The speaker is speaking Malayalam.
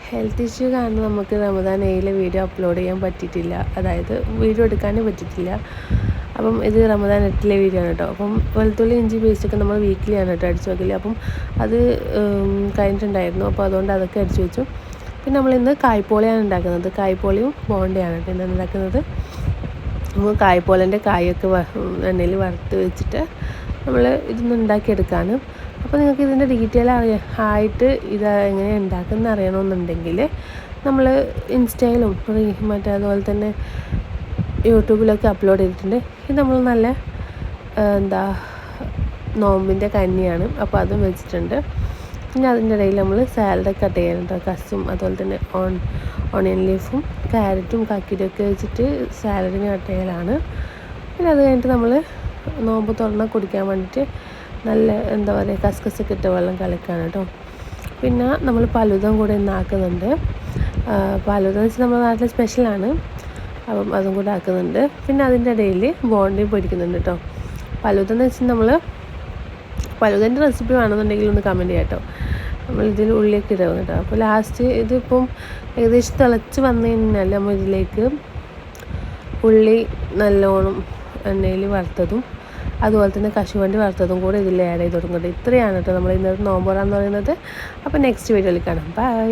ഹെൽത്ത് ഇഷ്യൂ കാരണം നമുക്ക് റമദാൻ ഏയിലെ വീഡിയോ അപ്ലോഡ് ചെയ്യാൻ പറ്റിയിട്ടില്ല, അതായത് വീഡിയോ എടുക്കാനും പറ്റിയിട്ടില്ല. അപ്പം ഇത് റമദാൻ 8 വീഡിയോ ആണ് കേട്ടോ. അപ്പം വെളുത്തുള്ളി ഇഞ്ചി പേസ്റ്റൊക്കെ നമ്മൾ വീക്കിലിയാണ് കേട്ടോ അടിച്ചു വെക്കില്ല. അപ്പം അത് കഴിഞ്ഞിട്ടുണ്ടായിരുന്നു, അപ്പോൾ അതുകൊണ്ട് അതൊക്കെ അടിച്ചു വെച്ചു. പിന്നെ നമ്മളിന്ന് കായ്പോളയാണ് ഉണ്ടാക്കുന്നത്. കായ്പോളയും ബോണ്ടയാണ് കേട്ടോ ഇന്ന് ഉണ്ടാക്കുന്നത്. നമ്മൾ കായ്പോളൻ്റെ കായൊക്കെ എണ്ണയിൽ വറുത്ത് വെച്ചിട്ട് നമ്മൾ ഇതൊന്ന് ഉണ്ടാക്കിയെടുക്കാണ്. അപ്പോൾ നിങ്ങൾക്ക് ഇതിൻ്റെ ഡീറ്റെയിൽ ആയിട്ട് ഇത് എങ്ങനെ ഉണ്ടാക്കുന്നത് അറിയണമെന്നുണ്ടെങ്കിൽ നമ്മൾ ഇൻസ്റ്റയിലും അതുപോലെ തന്നെ യൂട്യൂബിലൊക്കെ അപ്ലോഡ് ചെയ്തിട്ടുണ്ട്. ഇത് നമ്മൾ നല്ല നോമ്പിൻ്റെ കഞ്ഞിയാണ്, അപ്പോൾ അതും വെച്ചിട്ടുണ്ട്. പിന്നെ അതിൻ്റെ ഇടയിൽ നമ്മൾ സാലഡൊക്കെ കട്ട് ചെയ്യാനുണ്ട്. കസും അതുപോലെ തന്നെ ഓണിയൻ ലീഫും ക്യാരറ്റും കക്കിരിയൊക്കെ വെച്ചിട്ട് സാലഡിന് കട്ട് ചെയ്യലാണ്. പിന്നെ അത് കഴിഞ്ഞിട്ട് നമ്മൾ നോമ്പ് തുറന്നാൽ കുടിക്കാൻ വേണ്ടിയിട്ട് നല്ല കസ്കസൊക്കെ ഇട്ട വെള്ളം കലക്കാണ് കേട്ടോ. പിന്നെ നമ്മൾ ഫലൂദയും കൂടെ ഇന്ന് ആക്കുന്നുണ്ട്. ഫലൂദ എന്ന് വെച്ചാൽ നമ്മുടെ നാട്ടിലെ സ്പെഷ്യലാണ്, അപ്പം അതും കൂടെ ആക്കുന്നുണ്ട്. പിന്നെ അതിൻ്റെ ഇടയിൽ ബോണ്ടയും പൊരിക്കുന്നുണ്ട് കേട്ടോ. ഫലൂദ എന്ന് വെച്ചാൽ നമ്മൾ ഫലൂദൻ്റെ റെസിപ്പി വേണമെന്നുണ്ടെങ്കിൽ ഒന്ന് കമൻറ്റ് ചെയ്യാം കേട്ടോ. നമ്മളിതിൽ ഉള്ളിയൊക്കെ ഇടുക കേട്ടോ. അപ്പോൾ ലാസ്റ്റ് ഇതിപ്പം ഏകദേശം തിളച്ച് വന്നു കഴിഞ്ഞാൽ നമ്മൾ ഇതിലേക്ക് ഉള്ളി നല്ലോണം എണ്ണയിൽ വറുത്തതും അതുപോലെ തന്നെ കശുവണ്ടി വറുത്തതും കൂടെ ഇതിൽ ആഡ് ചെയ്ത് കൊടുക്കുന്നുണ്ട്. ഇത്രയാണ് കേട്ടോ നമ്മൾ ഇന്നത്തെ നോമ്പ് തുറ എന്ന് പറയുന്നത്. അപ്പോൾ നെക്സ്റ്റ് വീഡിയോയിൽ കാണാം. ബൈ.